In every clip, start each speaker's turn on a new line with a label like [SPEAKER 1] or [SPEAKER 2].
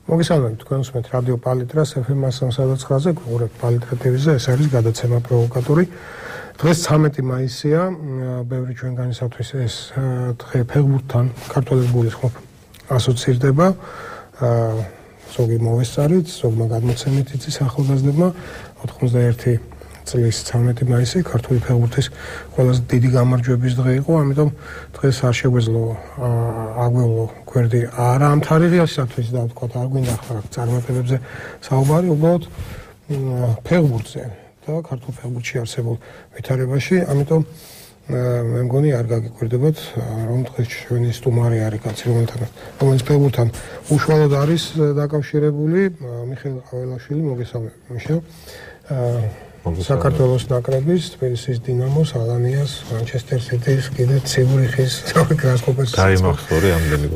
[SPEAKER 1] მოგესალმებით თქვენს მე რადიო პალიტრას FM 103-ზე გუგურებთ პალიტრა TV-ზე ეს არის გადაცემა პროვოკატორი. დღეს 13 მაისია, ბევრი ჩვენგანისათვის ეს დღე ფეხბურთთან ქართველი გულის ხომ ასოცირდება. ზოგი მოვესწარით, ზოგმა გადმოცემით იცის ახალგაზრდებმა 91 წლის 13 მაისი ქართული ფეხბურთის ყველაზე დიდი გამარჯვების დღე იყო, ამიტომ დღეს არ შეგვეძლო აგვევლო გვერდი არა ამ თარიღისათვის და თქვა არ გვინდა ახლა წარმატებებზე საუბარი, უბრალოდ ფეხბურთზე და ქართულ ფეხბურთში არსებულ ვითარებაში, ამიტომ მე მგონი არ გაგიკვირდებათ რომ დღეს ჩვენი სტუმარი არის კაცი რომელიც ფეხბურთთან უშუალოდ არის დაკავშირებული მიხეილ ყაველაშვილი მოგესალმებით მიშელ საქართველოს ნაკრების თბილისის დინამოს ალანიას მანჩესტერ სიტის კიდე ციურიხის გრასჰოპერს
[SPEAKER 2] გაიმახსოვრე ამდენი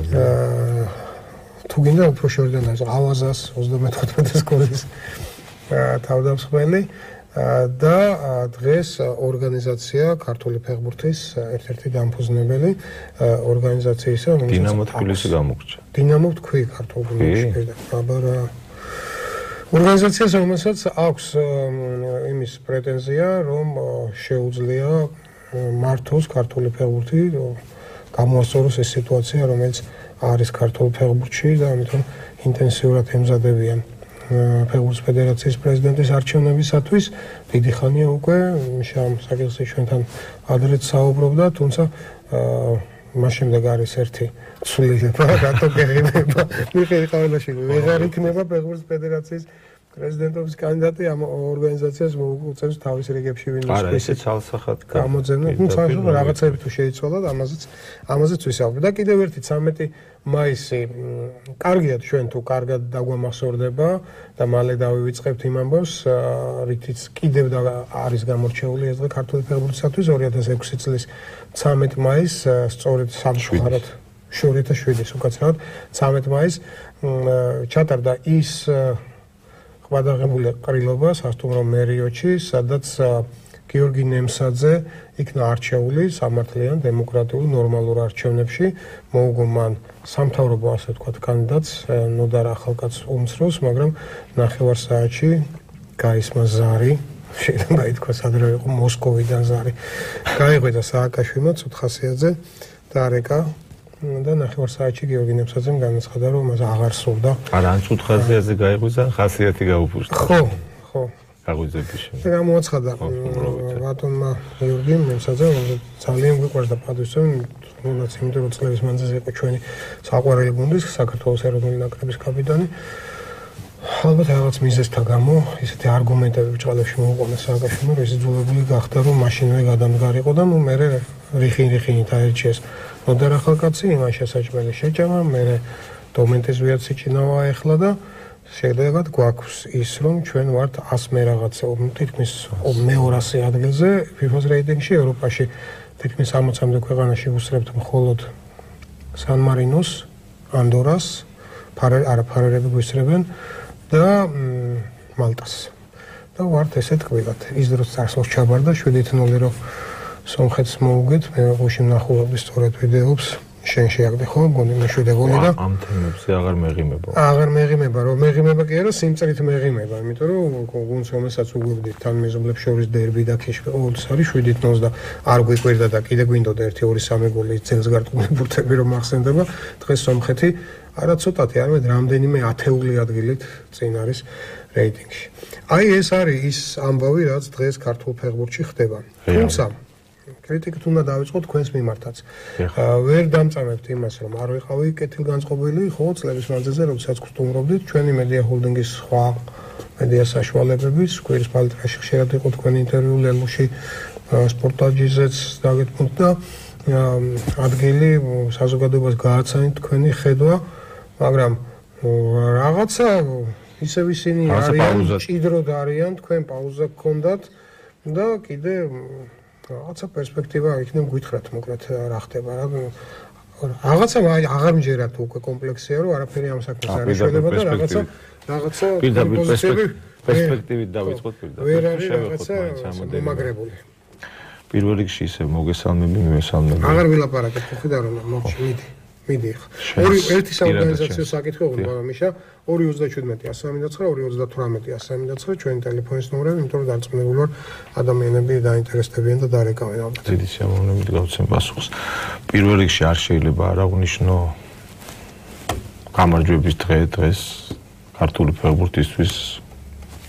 [SPEAKER 1] თუ გინდა უფრო შორიდან არის ავაზას 34 სკოლის თავდამსხმელი და დღეს ორგანიზაცია ქართული ფეხბურთის ერთ-ერთი დამფუძნებელი ორგანიზაციისა
[SPEAKER 2] დინამო თბილისი გამოგრჩა
[SPEAKER 1] დინამო თქვი ქართულ ფეხბურთში აბარა ორგანიზაციას რომელსაც აქვს იმის პრეტენზია რომ შეუძლია მართოს ქართული ფეხბურთი გამოასწოროს ეს სიტუაცია რომელიც არის ქართულ ფეხბურთში და ამიტომ ინტენსიურად ემზადებიან ფეხბურთის ფედერაციის პრეზიდენტის არჩევნებისათვის დიდი ხანია უკვე შამ საკითხზე ჩვენთან ადრეც საუბრობდა, თუმცა მას შემდეგ არის ერთი ცვლილება, რატო გეღიმება მიხეილ ყაველაშვილი ვეღარ იქნება ფეხბურთის ფედერაციის პრეზიდენტობის კანდიდატი ამ ორგანიზაციას მოუწევს თავის რიგებში ვინმე
[SPEAKER 2] არა ისე ცალსახად
[SPEAKER 1] გამოძებნა თუმცა რაღაცები თუ შეიცვალა ამაზეც ვისაუბრებთ და კიდევ ერთი 13 მაისი კარგია ჩვენ თუ კარგად დაგვამახსოვრდება და მალე დავივიწყებთ იმ ამბავს რითიც კიდევ არის გამორჩეული ეს დღე ქართული ფეხბურთისათვის 2006 წლის 13 მაისს სწორედ სამწუხაროდ 2007-ის უკაცრავად 13 მაისს ჩატარდა ის ყბადაღებული ყრილობა სასტუმრო მერიოჩი, სადაც გიორგი ნემსაძე იქნა არჩეული სამართლიან დემოკრატიულ ნორმალურ არჩევნებში, მოუგო მან სამთავრობო ასე ვთქვათ კანდიდატს ნოდარ ახალკაც უმცროს, მაგრამ ნახევარ საათში გაისმა ზარი, შეიძლება ითქვას ადრე იყო მოსკოვიდან ზარი. გაიღვიძა სააკაშვილმა ცუთხასიაძე და არეკა და ნახევარ საათში გიორგი ნემსაძემ განაცხადა რომ მას აღარ სურდა.
[SPEAKER 2] არა, ან ცუთხასიაძე გაიღვიძა, ხასიათი გაუფუშტა.
[SPEAKER 1] ხო.
[SPEAKER 2] გაღვიძების შემდეგ.
[SPEAKER 1] გამოაცხადა ბატონმა გიორგი ნემსაძემ, რომ ძალიან გვიყვარს და პატივისცემ, თუნდაც იმიტომ რომ წლების მანძილზე იყო ჩვენი საყვარელი გუნდის საქართველოს ეროვნული ნაკრების კაპიტანი. ალბათ რაღაც მიზეზთა გამო ისეთი არგუმენტები ბჭყალებში მოუყვანა სააკაშვილმა, რომ ის იძულებული გახდა რომ მაშინვე გადამდგარიყო და ნუ მე რიხინით აერჩიეს ნოდარ ახალკაცი, იმან შესაჭმელი შეჭამა, მე დომენტეს ვიაციჩინავა ეხლა და შედეგად გვაქვს ის რომ ჩვენ ვართ 100 მე რაღაცა თითქმის მე200 ადგილზე FIFA-ს რეიტინგში ევროპაში თითქმის 60-მდე ქვეყანაში ვუსწრებთ მხოლოდ სან მარინოს, ანდორას, ფარერები გვისწრებენ და მალტას. და ვართ ესეთ კბილად. ის დროს წარსულს ჩაბარდა 7-0 რომ სომხეთს მოუგეთ, მე გუშინ ნახულობდი სწორედ ვიდეოებს, შენ შეაგდე ხო, მგონი მეშვიდე გოლი და
[SPEAKER 2] ამ თემებზე აღარ მეღიმება.
[SPEAKER 1] აღარ მეღიმება, რომ მეღიმება კი არა, სიმწრით მეღიმება, იმიტომ რომ გუნდს რომელსაც უგვებდით თან მეზობლებს შორის დერბი და ქეშ ყოველთვის არის 7-0 და არ გვიკვირდა და კიდე გვინდოდა 1-2-3 გოლი ძელს გარტყმული ბურთები რომ ახსენდება, დღეს სომხეთი არა ცოტათი, არამედ რამდენიმე ათეული ადგილით წინ არის რეიტინგში. აი ეს არის ის ამბავი, რაც დღეს ქართულ ფეხბურთში ხდება. თუმცა კრიტიკით უნდა დავიწყოთ თქვენს მიმართაც. ვერ დამწამებთ იმას, რომ არ ვიყავი კეთილგანწყობილი, ხო, წლების მანძილზე, როდესაც გსტუმრობდით ჩვენი მედია ჰოლდინგის სხვა მედია საშუალებების, კვირის პალიტრაში ხშირად იყო თქვენი ინტერვიუ ლელუში, სპორტაჯიზეც დაგეთმოთ და ადგილი საზოგადოებას გააცანით თქვენი ხედვა, მაგრამ რაღაცა ისევ ისინი არიან, ჭიდროდ არიან, თქვენ პაუზა გქონდათ და კიდე რაღაცა პერსპექტივა იქნებ გითხრათ მოკლედ რა ხდება რა რაღაცა აღარ მჯერათ უკვე კომპლექსია რომ არაფერი ამ საქმეს არ შეიძლება და რაღაცა
[SPEAKER 2] პერსპექტივით დავიწყოთ პირდაპირ
[SPEAKER 1] ვერ არის რაღაცა მომაგრებული
[SPEAKER 2] პირველ რიგში ისე მოგესალმები, მივესალმები.
[SPEAKER 1] აღარ ვილაპარაკეთ, ხედავ რომ მოვჩი მიდი. მიდიხ. ერთი საორგანიზაციო საკითხი ოღონდ მამიშა 237-139, 239-139 ჩვენი ტელეფონის ნომრები, იმიტომ რომ დარწმუნებული ვარ ადამიანები დაინტერესდებიან და დარეკავენ ალბათ.
[SPEAKER 2] დიდი სიამოვნებით გავცემ პასუხს. პირველ რიგში არ შეიძლება არ აღვნიშნო გამარჯვების დღეს ქართული ფეხბურთისთვის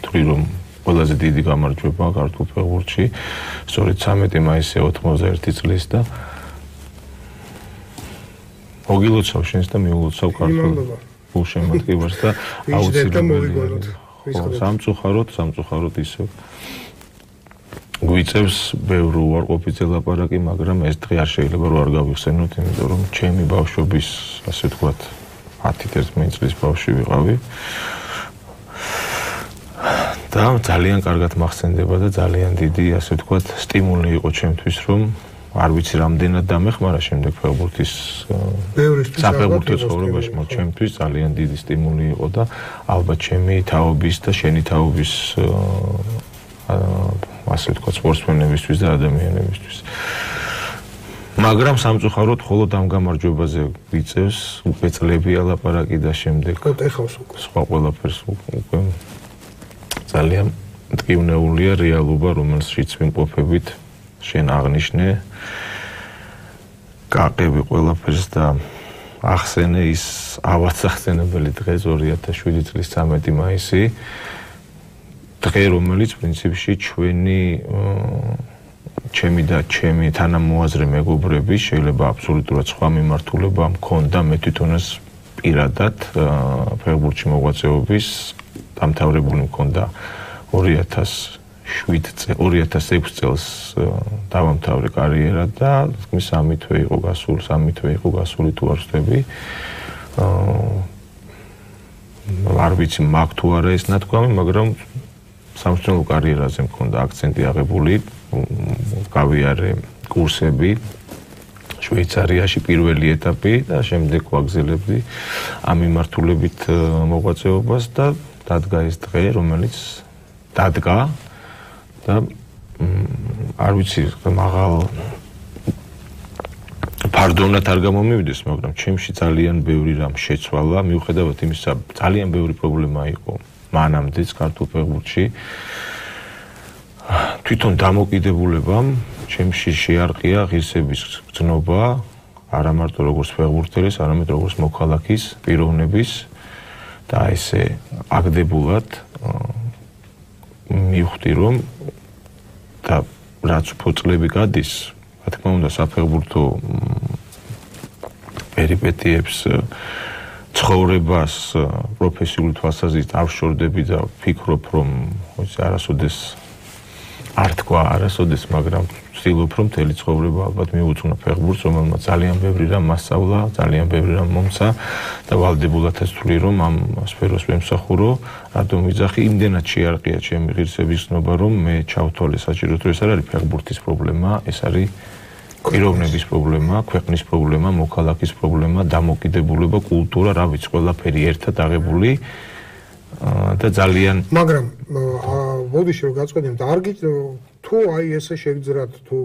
[SPEAKER 2] თქვი რომ ყველაზე დიდი გამარჯვება ქართულ ფეხბურთში სწორედ 13 მაისი 91 წლის და მოგილოცავ შენს და მიულოცავ ქართულ გულშემატკივარს და აუცილებლად სამწუხაროდ ისე გვიწევს ბევრ უარყოფითი ლაპარაკი, მაგრამ ეს დღე არ შეიძლება რომ არ გავიხსენოთ, იმიტომ რომ ჩემი ბავშვობის, ასე ვთქვათ, 10-11 წლის ბავშვი ვიყავი. და ძალიან კარგად მახსენდება და ძალიან დიდი, ასე ვთქვათ, სტიმული იყო ჩემთვის, რომ არ ვიცი რამდენად დამეხმარა შემდეგ ფეხბურთის საფეხბურთო ცხოვრებაში, მაგრამ ჩემთვის ძალიან დიდი სტიმული იყო და ალბათ ჩემი თაობის და შენი თაობის ასე ვთქვათ, სპორტსმენებისთვის და ადამიანებისთვის. მაგრამ სამწუხაროდ მხოლოდ ამ გამარჯვებაზე გვიწევს უკვე წლებია ლაპარაკი და შემდეგ სხვა ყველაფერს უკვე ძალიან მტკივნეულია რეალობა, რომელშიც ვიმყოფებით, შენ აღნიშნე, გაყევი ყველაფერს და ახსენე ის ავაცახსენებელი დღეს 2007 წლის 13 მაისი, დღე, რომელიც პრინციპში ჩემი და ჩემი თანამოაზრე მეგობრები შეიძლება აბსოლუტურად სხვა მიმართულება მქონდა მე თვითონაც პირადად ფეხბურთში მოღვაწეობის დამთავრებული მქონდა 2006 წელს დავამთავრე კარიერა და თქმის 3 თვე იყო გასული თუ არ ვსწრები არ ვიცი მაგ თუ არა ეს ნათქვამი, მაგრამ სამშობლო კარიერაზე მქონდა აქცენტი აღებული, გავიარე კურსები შვეიცარიაში პირველი ეტაპი და შემდეგ ვაგზელებდი ამ მიმართულებით მოღვაწეობას და დადგა ეს დღე, რომელიც დადგა და არ ვიცი მაღალ ფარდონად არ გამომივიდეს, მაგრამ ჩემში ძალიან ბევრი რამ შეცვალა, მიუხედავად იმისა, ძალიან ბევრი პრობლემა იყო მანამდეც ქართულ ფეხბურთში. თვითონ დამოკიდებულებამ ჩემში შეარყია ღირსების გრძნობა, არა მარტო როგორც ფეხბურთელის, არამედ როგორც მოქალაქის პიროვნების და ესე აგდებულად მივხვდი რომ და რაც უფრო წლები გადის, რა თქმა უნდა საფეხბურთო პერიპეტიებს ცხოვრებას პროფესიული თვალსაზრისით არ ვშორდები და ვფიქრობ რომ არასოდეს არ თქვა არასოდეს, მაგრამ ვცდილობ რომ მთელი ცხოვრება ალბათ მიუძღვნა ფეხბურთს, რომელმაც ძალიან ბევრი რამ მასწავლა, ძალიან ბევრი რამ მომცა და ვალდებულადაც ვთვლი რომ ამ სფეროს ვემსახურო, რადგან ვიძახი იმდენად შეარყია ჩემი ღირსების გრძნობა, რომ მე ჩავთვალე საჭიროდ რომ ეს არ არის ფეხბურთის პრობლემა, ეს არის პიროვნების პრობლემა, ქვეყნის პრობლემა, მოქალაქის პრობლემა, დამოკიდებულება, კულტურა, რა ვიცი, ყველაფერი ერთად აღებული და ძალიან
[SPEAKER 1] მაგრამ ბოდიში რომ გაწყვეტინებთ არ თუ აი ესე შეგძრათ თუ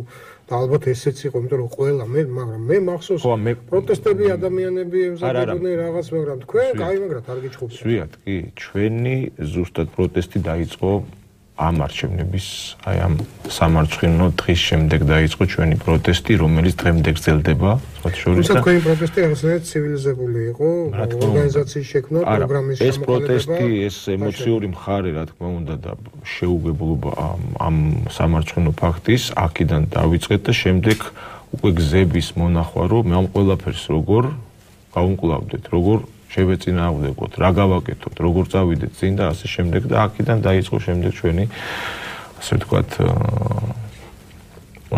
[SPEAKER 1] და ალბათ ესეც იყო, იმიტომ რომ ყველა მაგრამ მე მახსოვს პროტესტები ადამიანები ემზადებოდნენ რაღაც, მაგრამ თქვენ გაიმაგრათ არ გიჩხუბეთ.
[SPEAKER 2] ზვიად კი, ჩვენი ზუსტად პროტესტი დაიწყო ამ არჩევნების, აი ამ სამარცხვინო დღის შემდეგ დაიწყო ჩვენი პროტესტი, რომელიც დღემდე გრძელდება, სხვა შორის და
[SPEAKER 1] თქვენი პროტესტი რაღაცნაირად ცივილიზებული იყო, ორგანიზაციის შექმნა, პროგრამის
[SPEAKER 2] ეს პროტესტი, ეს ემოციური მხარე, რა თქმა უნდა და შეუგებლობა ამ სამარცხვინო ფაქტის აქედან დავიწყეთ და შემდეგ უკვე გზების მონახვა, რომ მე ამ ყველაფერს როგორ გავუმკლავდეთ, როგორ შევეწინააღმდეგოთ, რა გავაკეთოთ, როგორ წავიდეთ წინ და ასე შემდეგ და აქედან დაიწყო შემდეგ ჩვენი ასე ვთქვათ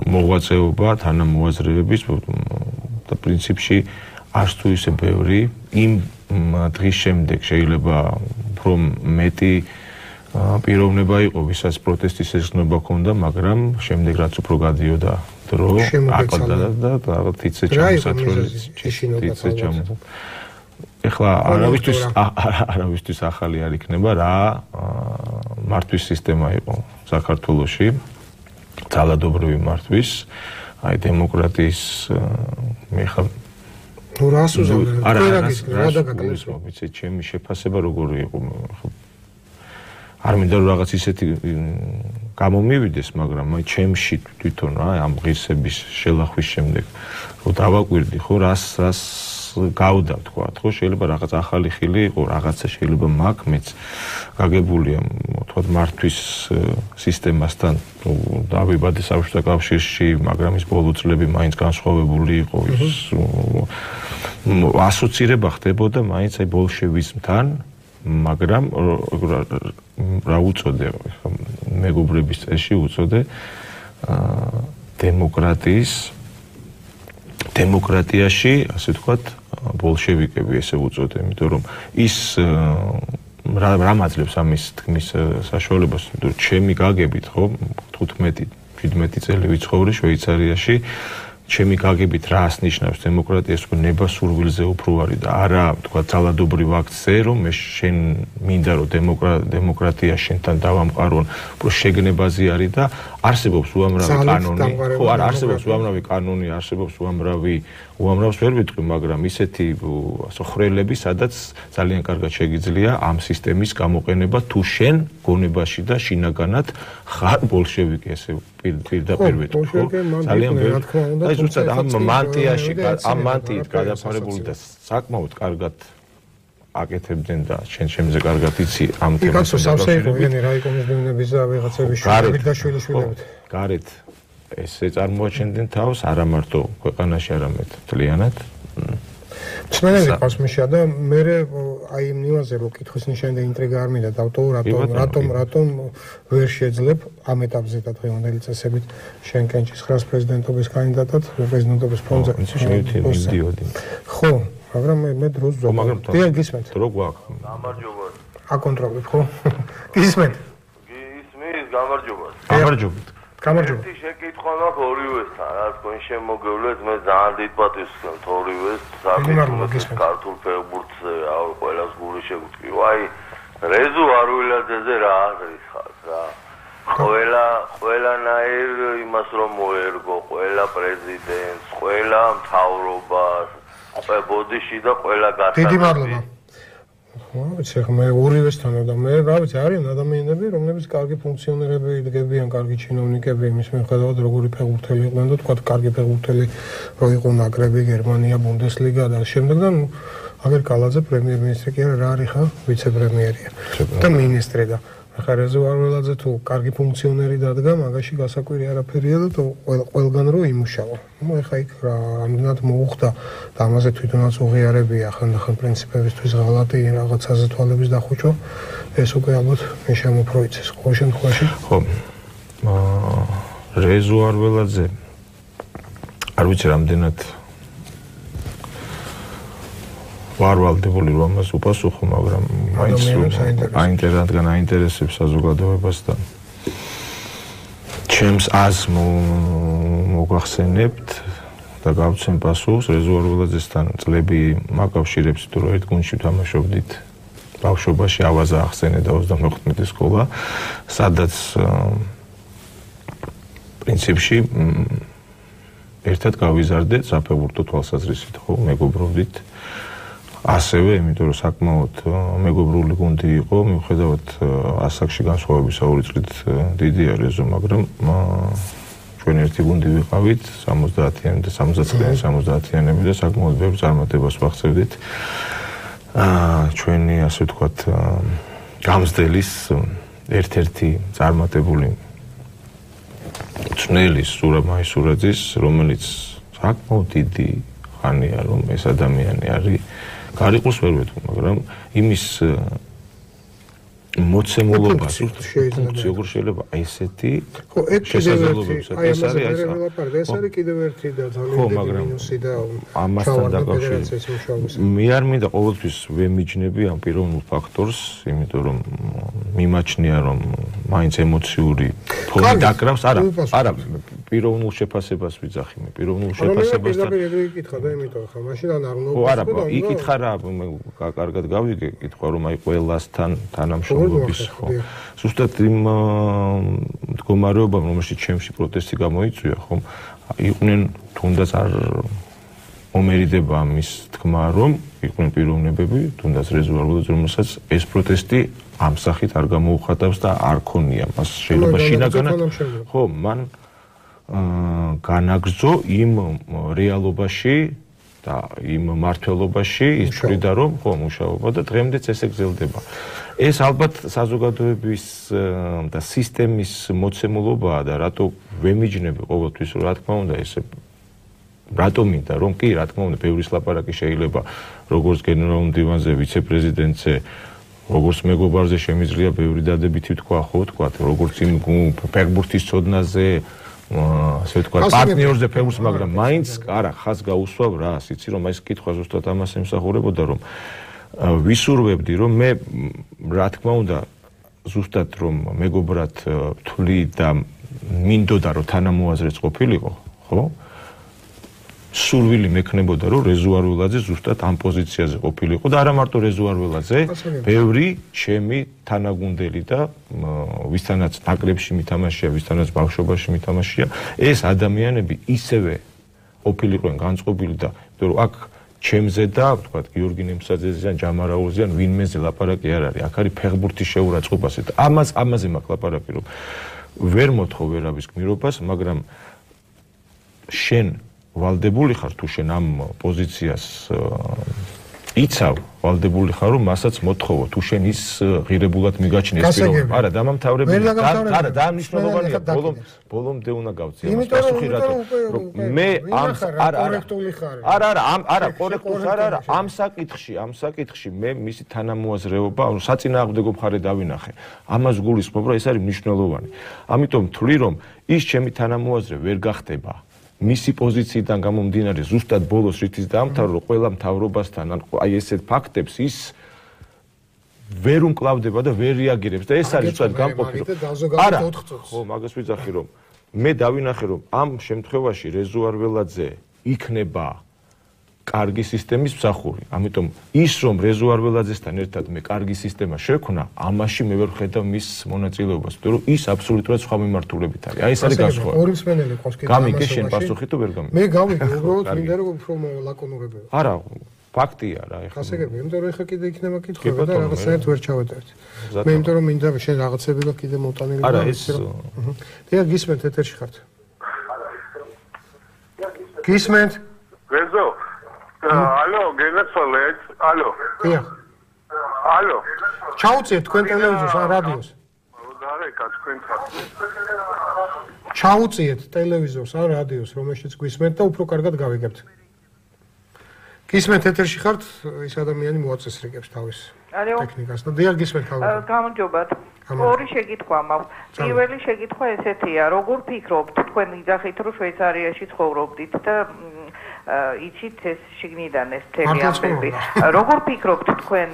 [SPEAKER 2] მოღვაწეობა, თანამოაზრეების და პრინციპში არც თუ ისე ბევრი იმ დღის შემდეგ შეიძლება უფრო მეტი პიროვნება იყო, ვისაც პროტესტის ესწრება ჰქონდა, მაგრამ შემდეგ რაც უფრო გადიოდა დრო, აკლდა და თიცე ჩამოსათროლი ეხლა არავისთვის ახალი არ იქნება რა მართვის სისტემა იყო საქართველოში, ძალადობრივი მართვის, აი დემოკრატიის მე ხა
[SPEAKER 1] რას უზამთრებთ? რა დაგაკეთეთ?
[SPEAKER 2] ვიცი, ჩემი შეფასება როგორი იყო. არ მინდა რომ რაღაც ისეთი გამომივიდეს, მაგრამ მე ჩემში თვითონ რა ამ ღირსების შელახვის შემდეგ რომ დავაკვირდი, ხო, რას გავდა თქვა, ხო, შეიძლება რაღაც ახალი ხილი იყო, რაღაცა შეიძლება მაგ მეც გაგებულია, თქვა მართვის სისტემასთან დავიბადე საბჭოთა კავშირში, მაგრამ ის ბოლო წლები მაინც განსხვავებული იყო, ის ასოცირება ხდებოდა მაინც აი ბოლშევიზმთან, მაგრამ რა უწოდე მეგობრების წესში უწოდე დემოკრატიაში, ასე ვთქვათ, ბოლშევიკები ესე უწოდე, იმიტომ რომ ის რა მაძლევს ამის თქმის საშუალებას, იმიტომ რომ ჩემი გაგებით, ხო, 15-17 წელი ვიცხოვრე შვეიცარიაში, ჩემი გაგებით რას ნიშნავს დემოკრატიას, რომ ნება სურვილზე უფრო არის და არა, თქვა, ძალადობრივ აქცზე, რომ მე შენ მინდა რომ დემოკრატია შენთან დავამყარონ, უფრო შეგნებაზე არის და არსებობს უამრავი კანონი, ხო, არა, არსებობს უამრავი კანონი, არსებობს უამრავს ვერ ვიტყვი, მაგრამ ისეთი ხრელები, სადაც ძალიან კარგად შეგიძლია ამ სისტემის გამოყენება თუ შენ გონებაში და შინაგანად ხარ ბოლშევიკი, ესე პირდაპირ ვიტყვი, ხო? ძალიან ვერ აი ზუსტად ამ მანტიაში, ამ მანტიით გადაფარებული და საკმაოდ კარგად აკეთებდნენ და ჩემზე კარგად იცი ამ თემას.
[SPEAKER 1] იქაც სავსე იყო ეგენი რაიკომის ბუნების და ვიღაცების შვილებით და შვილიშვილებით.
[SPEAKER 2] გარეთ ესე წარმოაჩენდნენ თავს არა მარტო ქვეყანაში, არამედ მთლიანად.
[SPEAKER 1] მსმენელი ყავს მიშა და მე აი იმ ნიუანსზე რომ კითხვის ნიშანი და ინტრიგა არ მინდა დავტოვო, რატომ ვერ შეძლებ ამ ეტაპზე და დღევანდელი წესებით შენ კენჭის 9-ს პრეზიდენტობის კანდიდატად პრეზიდენტობის ფონდზე
[SPEAKER 2] მიდიოდი.
[SPEAKER 1] ხო, მაგრამ მე დროს ვზობ. დიახ, გისმენთ.
[SPEAKER 2] დრო გვაქვს.
[SPEAKER 3] გამარჯობა.
[SPEAKER 1] აკონტროლებ, ხო? გისმენთ.
[SPEAKER 3] გისმის, გამარჯობა.
[SPEAKER 2] გამარჯობა.
[SPEAKER 1] გამარჯობა.
[SPEAKER 3] ერთი შეკითხვა მაქვს ორივესთან, რა თქვენ შემოგევლეთ, მე ძალიან დიდ პატივს ვქნათ ორივეს, საკითხს ქართულ ფეხბურთზე, ყველას გული შეგვწკივა. აი, რეზუ არულაძეზე რა აზრის ხარ, რა? ყველანაირ იმას რომ მოერგო, ყველა პრეზიდენტს, ყველა მთავრობას, ბოდიში და ყველა გასაგები.
[SPEAKER 1] დიდი მადლობა. ხო, ვიცი, მე ორივესთან და მე რა ვიცი, არიან ადამიანები, რომლებიც კარგი ფუნქციონერები იდგებიან, კარგი ჩინოვნიკები, იმის მიუხედავად როგორი ფეხბურთელი იყვნენ და თქვა კარგი ფეხბურთელი რო იყო ნაკრები, გერმანია, ბუნდესლიგა და შემდეგ და აგერ კალაძე პრემიერ-მინისტრი კი არა, რა არის ხა, ვიცე-პრემიერია და მინისტრი და ახლა რეზო არველაძე თუ კარგი ფუნქციონერი დადგა, მაგაში გასაკვირი არაფერია და ყველგან რო იმუშავა. ნუ ახლა იქ რამდენად მოუხდა და ამაზე თვითონაც უღიარებია ხანდახან პრინციპებისთვის ღალატი რაღაცაზე თვალების დახუჭვა, ეს უკვე ალბათ მე შემოფროიცეს ყოველ შემთხვევაში.
[SPEAKER 2] ხო. რეზო არველაძე არ ვიცი რამდენად ვარვალდებული რომ ამას უპასუხო, მაგრამ მაინც აინტერესებს საზოგადოებას და ჩემს აზრს მოგახსენებთ და გავცემ პასუხს. რეზო არველაძესთან წლები მაკავშირებს, თუ რომ ერთ გუნდში ვთამაშობდით ბავშვობაში, ავაზა ახსენე და 25 სკოლა, სადაც პრინციპში ერთად გავიზარდეთ საფეხბურთო თვალსაზრისით, ხო, მეგობრობდით. ასევე, იმიტომ რომ საკმაოდ მეგობრული გუნდი იყო, მიუხედავად ასაკში განსხვავებისა 2 წლით დიდია რეზო, მაგრამ ჩვენ ერთი გუნდი ვიყავით, 70-იანი და 70-იანები და საკმაოდ ბევრ წარმატებას ვახცევდით. ჩვენი, ასე ვთქვათ, გამზრდელის ერთ-ერთი წარმატებული წვნელი სურამაი სურაძის, რომელიც საკმაოდ დიდი ხანია, რომ ეს ადამიანი არის გარიყოს ვერ ვეთქვი, მაგრამ იმის მოცემულობა შეიძლება აი ესეთი
[SPEAKER 1] ხო, ეს კიდევ ერთი და ძალიან მინუსი და
[SPEAKER 2] ამასთან დაკავშირებით მე არ მინდა ყოველთვის ვემიჯნები ამ პიროვნულ ფაქტორს, იმიტომ რომ მიმაჩნია რომ მაინც ემოციური ფონი დაკრავს, არა პიროვნულ შეფასებას ვიძახი მე, პიროვნულ შეფასებასთან.
[SPEAKER 1] ეგრე იკითხა და იმიტომ ხა მაშინ არ უნდა
[SPEAKER 2] ხო, არა, იკითხა რა, კარგად გავიგე, კითხვა რომ აი ყველასთან თანამშრომლობის ხო. ზუსტად იმ მდგომარეობამ, რომელშიც ჩემში პროტესტი გამოიწვია, ხო, იყვნენ თუნდაც არ მომერიდება ამის თქმა, რომ იყვნენ პიროვნებები, თუნდაც რეზო არველაძე, რომელსაც ეს პროტესტი ამ სახით არ გამოუხატავს და არ ქონია მას შეიძლება შინაგანად ხო მან განაგრძო იმ რეალობაში და იმ მართლობაში ის ჭრიდა რომ ხო მუშაობა და დღემდეც ესე გრძელდება. ეს ალბათ საზოგადოების და სისტემის მოცემულობაა და რატო ვემიჯნები ყოველთვის რა თქმა უნდა ესე რატომ მინდა რომ კი რა თქმა უნდა ბევრის ლაპარაკი შეიძლება როგორც გენერალურ მდივანზე ვიცე-პრეზიდენტზე როგორც მეგობარზე შემიძლია ბევრი დადებითი თქვა ხო თქვა როგორც იმ ფეხბურთის ცოდნაზე ასე ვთქვა პარტნიორზე ფეხბურთს მაგრამ მაინც არა ხას გაუსვავ რას იცი რომ ეს კითხვა ზუსტად ამას ემსახურებოდა რომ ვისურვებდი რომ მე რა თქმა უნდა ზუსტად რომ მეგობრად ვთვლი და მინდოდა რომ თანამოაზრეც ყოფილიყო ხო სურვილი მექნებოდა რომ რეზო არველაძე ზუსტად ამ პოზიციაზე ყოფილიყო და არა მარტო რეზო არველაძე ბევრი ჩემი თანაგუნდელი და ვისთანაც ნაკრებში მითამაშია ვისთანაც ბავშვობაში მითამაშია ეს ადამიანები ისევე ყოფილიყვენ განწყობილი და იმიტომ რომ აქ ჩემზე და ვთქვათ გიორგი ნემსაძეზე ან ჯამარაულზე ან ვინმეზე ლაპარაკი არ არის აქ არის ფეხბურთის შეურაცხყოფაზე და ამაზე მაქვს ლაპარაკი რომ ვერ მოთხოვ ვერავის გმირობას მაგრამ შენ ვალდებული ხარ თუ შენ ამ პოზიციას იცავ ვალდებული ხარ რომ მასაც მოთხოვო თუ შენ ის ღირებულად მიგაჩნი ეს პიროვნება არა დამამთავრებელი არა დანიშნულოვანია ბოლომდე უნდა გავწიო მას პასუხი რატო რომ მე ამ არა კორექტულ ხარ არა ამ საკითხში მე მისი თანამოაზრეობა საწინააღმდეგო მხარე დავინახე ამას გულისხმობ რომ ეს არის მნიშვნელოვანი ამიტომ თვლი რომ ის ჩემი თანამოაზრე ვერ გახდება მისი პოზიციიდან გამომდინარე ზუსტად ბოლოს რითიც დაამთავრო რომ ყველა მთავრობასთან ან აი ესეთ ფაქტებს ის ვერ უმკლავდება და ვერ რეაგირებს და ეს არის ზუსტად გამყოფი რომ არა ხო მაგას ვიძახი რომ მე დავინახე რომ ამ შემთხვევაში რეზო არველაძე იქნება კარგი სისტემის მსახური ამიტომ ის რომ რეზო არველაძესთან ერთად მე კარგი სისტემა შექმნა ამაში მე ვერ ხედავ მის მონაწილეობას იმიტომ რომ ის აბსოლუტურად სხვა მიმართულებით არის აი ეს არის განსხვავება
[SPEAKER 1] ორი მსმენელი ყავს კიდე
[SPEAKER 2] გამიგე შენ პასუხი თუ ვერ გამიგე
[SPEAKER 1] მე გავიგე უბრალოდ მინდა რომ უფრო ლაკონურებია
[SPEAKER 2] არა ფაქტია რა ეხლა
[SPEAKER 1] გასაგებია იმიტომ რომ ეხლა კიდე იქნება კითხვა და რაღაცაერთ ვერ ჩავეტართ მე იმიტომ რომ მინდა შენ რაღაცები და კიდე მოტანილი
[SPEAKER 2] არა ეს
[SPEAKER 1] დიახ გისმენთ ეთერში ხართ გისმენთ
[SPEAKER 4] რეზო ალო გენაცვალეთ ალო
[SPEAKER 1] დიახ
[SPEAKER 4] ალო
[SPEAKER 1] ჩაუწიეთ თქვენ ტელევიზორს ან რადიოს
[SPEAKER 4] დარეკა თქვენთან
[SPEAKER 1] ჩაუწიეთ ტელევიზორს ან რადიოს რომელშიც გვისმენთ და უფრო კარგად გავიგებთ გისმენთ ეთერში ხართ ის ადამიანი მოაწესრიგებს თავის ტექნიკას და დიახ გისმენთ ხალხო
[SPEAKER 5] გამარჯობათ ორი შეკითხვა მაქვს პირველი შეკითხვა ესეთია როგორ ფიქრობთ თქვენ იძახით რომ შვეიცარიაში ცხოვრობდით და იცით ეს შიგნიდან ეს თემი ამბები როგორ ფიქრობთ თქვენ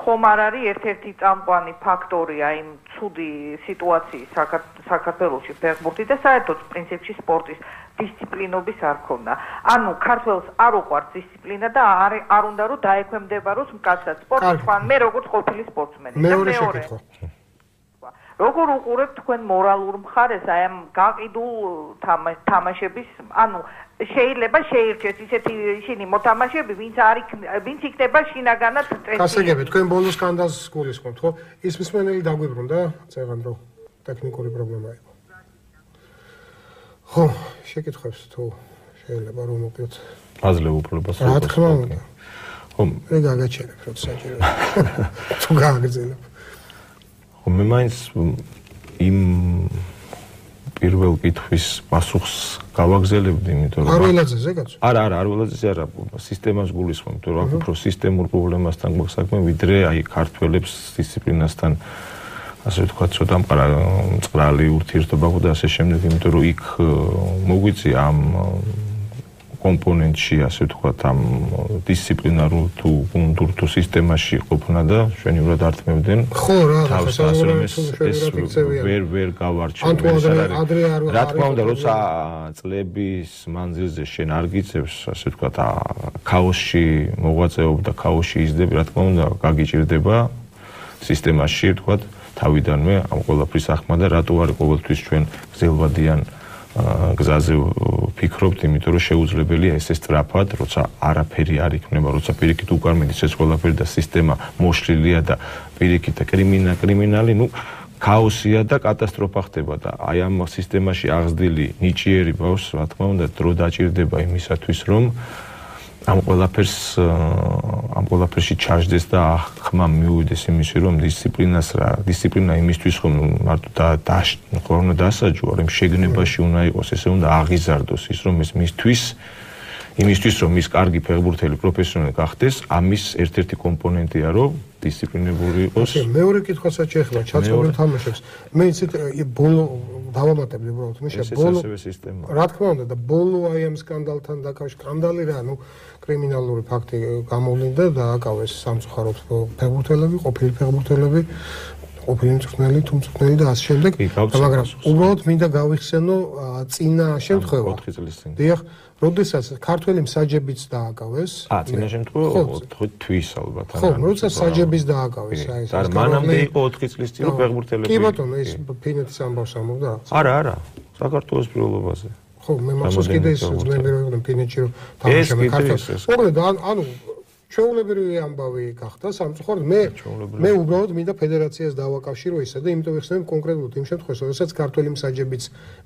[SPEAKER 5] ხომ არ არის ერთ-ერთი წამყვანი ფაქტორი აი იმ ცუდი სიტუაციის საქართველოში ფეხბურთი და საერთოდ პრინციპში სპორტის დისციპლინობის არ ქონა ანუ ქართველს არ უყვარს დისციპლინა და არ უნდა რომ დაექვემდებაროს მკაცრად სპორტი თქვენ მე როგორც ყოფილი სპორტსმენი
[SPEAKER 1] მეორე შეკითხვა
[SPEAKER 5] როგორ უყურებთ თქვენ მორალურ მხარეს აი ამ გაყიდულ თამაშების ანუ შეიძლება შეირჩეს ისეთი ისინი მოთამაშეები ვინც იქნება შინაგანად სტრესი
[SPEAKER 1] გასაგებია თქვენ ბოლო სკანდალს გულისხმობთ ხო ის მსმენელი დაგვიბრუნდა წეღან რომ ტექნიკური პრობლემა იყო ხო შეკითხებს თუ შეიძლება რომ მოკლედ
[SPEAKER 2] აძლევ უფლებას
[SPEAKER 1] რა თქმა უნდა
[SPEAKER 2] ხო
[SPEAKER 1] მე გაგაჩერებ რომ საჭიროა თუ გააგრძელებ
[SPEAKER 2] ხო მე მაინც იმ პირველ კითხვის პასუხს გავაგზელებდი, იმიტომ რომ
[SPEAKER 1] არველაძეზე კაცო?
[SPEAKER 2] არა, არველაძეზე არა, სისტემას გულისხმობ, იმიტომ რომ უფრო სისტემურ პრობლემასთან გვაქვს საქმე, ვიდრე აი ქართველებს დისციპლინასთან ასე ვთქვათ, ცოტა მწყრალი ურთიერთობა და ასე შემდეგ, იმიტომ რომ იქ მოგვიწია ამ კომპონენტში, ასე ვთქვათ, ამ დისციპლინარულ თუ გუნდურ თუ სისტემაში ყოფნა და შვენივრად ართმევდნენ.
[SPEAKER 1] ხო რა,
[SPEAKER 2] ასე რომ ეს ვერ გავარჩევ. რა თქმა უნდა, როცა წლების მანძილზე შენ არ გიწევს, ასე ვთქვათ, ქაოსში მოღვაწეობ და ქაოსში იზრდები, რა თქმა უნდა, გაგიჭირდება სისტემაში, ვთქვათ, თავიდანვე ამ ყველაფრის ახმა და რატო არის ყოველთვის ჩვენ გზელვადიან გზაზე ვფიქრობთ, იმიტომ რომ შეუძლებელია ესე სწრაფად, როცა არაფერი არ იქნება, როცა პირიქით უკან მიდის ეს ყველაფერი და სისტემა მოშლილია და პირიქით კრიმინალი, ქაოსია და კატასტროფა ხდება და აი ამ სისტემაში აღზრდილი ნიჭიერი ბავშვს, რა თქმა უნდა, დრო დაჭირდება იმისათვის, რომ ამ ყველაფერში ჩარჯდეს და ხმა მიუვიდეს იმისი, რომ დისციპლინა იმისთვის, რომ მარტო უნდა დასაჯო, რომ შეგნებაში უნდა იყოს, ესე უნდა აღიზარდოს ის, რომ ეს იმისთვის, რომ ის კარგი ფეხბურთელი პროფესიონალი გახდეს, ამის ერთ-ერთი კომპონენტია, რომ დისციპლინებული იყოს.
[SPEAKER 1] მეორე კითხვასაც შეეხება ჩაწყობილ თამაშებს. მე იცით ბოლო დავამატებდი უბრალოდ ბოლო
[SPEAKER 2] სისტემა.
[SPEAKER 1] რა თქმა უნდა და ბოლო აი ამ სკანდალთან დაკავშირებით სკანდალი რა, კრიმინალური ფაქტი გამოვლინდა და აკავეს სამწუხაროდ ფეხბურთელები, ყოფილი ფეხბურთელები, ყოფილი მწვრთნელი, თუ მწვრთნელი და ასე შემდეგ. მაგრამ უბრალოდ მინდა გავიხსენო წინა შემთხვევა.
[SPEAKER 2] 4 წლის წინ.
[SPEAKER 1] დიახ, როდესაც ქართველი მსაჯებიც დააკავეს.
[SPEAKER 2] წინა შემთხვევა 4 თვის ალბათ.
[SPEAKER 1] ხო, როცა მსაჯებიც დააკავეს აი ეს.
[SPEAKER 2] და მანამდე იყო 4 წლის წინ ფეხბურთელები.
[SPEAKER 1] კი ბატონო, ეს ფინეთის ამბავს ამბობდა.
[SPEAKER 2] არა, საქართველოს პირველობაზე.
[SPEAKER 1] ხო, მე მახსოვს კიდე ის ძმები რომ იყვნენ ფინეთში რომ თამაშობდნენ ქართველებს. მოკლედ ანუ ჩვეულებრივი ამბავი გახდა სამწუხაროდ მე უბრალოდ მინდა ფედერაციას დავაკავშირო ისე და იმიტომ ვიხსენებ კონკრეტულად იმ შემთხვევაში, როდესაც ქართველი მსაჯებიც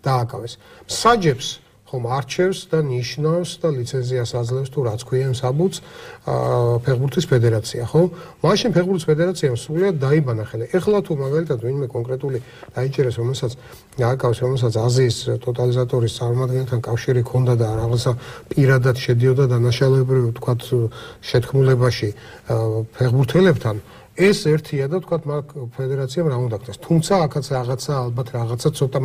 [SPEAKER 1] დააკავეს. მსაჯებს ხომ არჩევს და ნიშნავს და ლიცენზიას აძლევს თუ რაც ქვია საბუთს ფეხბურთის ფედერაცია, ხო? მაშინ ფეხბურთის ფედერაციამ სრულად დაიბანა ხელი. ეხლა თუ მაგალითად ვინმე კონკრეტული დაიჭერეს, რომელსაც აზიის ტოტალიზატორის წარმომადგენელთან კავშირი ჰქონდა და რაღაცა პირადად შედიოდა დანაშაულებრივ ვთქვათ შეთქმულებაში ფეხბურთელებთან, ეს ერთია და ვთქვათ მაგ ფედერაციამ რა უნდა გქნას. თუმცა აქაც ალბათ რაღაცა ცოტა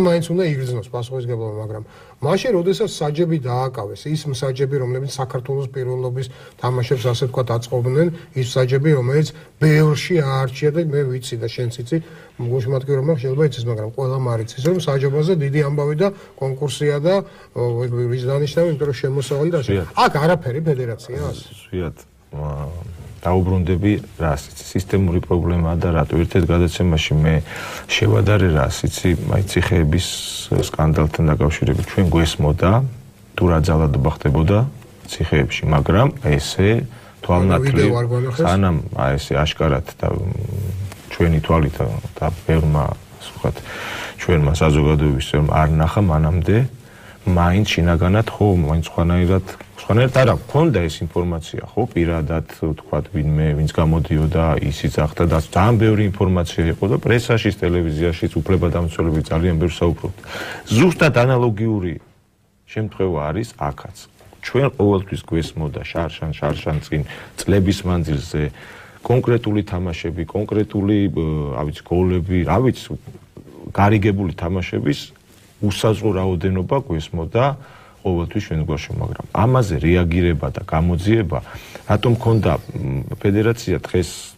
[SPEAKER 1] მაინც უნდა იგრძნოს პასუხისგებლობა, მაგრამ მაშინ როდესაც მსაჯები დააკავეს, ის მსაჯები, რომლებიც საქართველოს პირველობის თამაშებს ასე ვთქვათ აწყობდნენ, ის მსაჯები, რომელიც ბევრში აარჩია და მე ვიცი და შენც იცი, გუშმატკი რომ შეიძლება იცის, მაგრამ ყველამ არ იცის, რომ მსაჯობაზე დიდი ამბავი და კონკურსია და ვის დანიშნავენ, იმიტომ რომ შემოსავალი და ასე. აქ არაფერი ფედერაციას.
[SPEAKER 2] ზუსტად. დაუბრუნდები რას იცი სისტემური პრობლემაა და რატო ერთ-ერთ გადაცემაში მე შევადარე რას იცი აი ციხეების სკანდალთან დაკავშირებით ჩვენ გვესმოდა თუ რა ძალადობა ხდებოდა ციხეებში, მაგრამ ესე თვალნათლივ სანამ აი ესე აშკარად და ჩვენი თვალით და ბევრმა ვთქვათ ჩვენმა საზოგადოების წევრებმა არ ნახა მანამდე მაინც შინაგანად ხო მაინც სხვანაირად არა გქონდა ეს ინფორმაცია ხო პირადად ვთქვათ ვინც გამოდიოდა ისიც ახდა და ძალიან ბევრი ინფორმაცია იყო და პრესაში ტელევიზიაშიც უფლებადამცველები ძალიან ბევრს საუბრობთ ზუსტად ანალოგიური შემთხვევა არის აქაც ჩვენ ყოველთვის გვესმოდა შარშან წინ წლების მანძილზე კონკრეტული თამაშები კონკრეტული რა ვიცი გოლები რა ვიცი გარიგებული თამაშების უსაზღრო რაოდენობა გვესმოდა ყოველთვის ჩვენ გვაშო, მაგრამ ამაზე რეაგირება და გამოძიება რატომ ქონდა ფედერაცია დღეს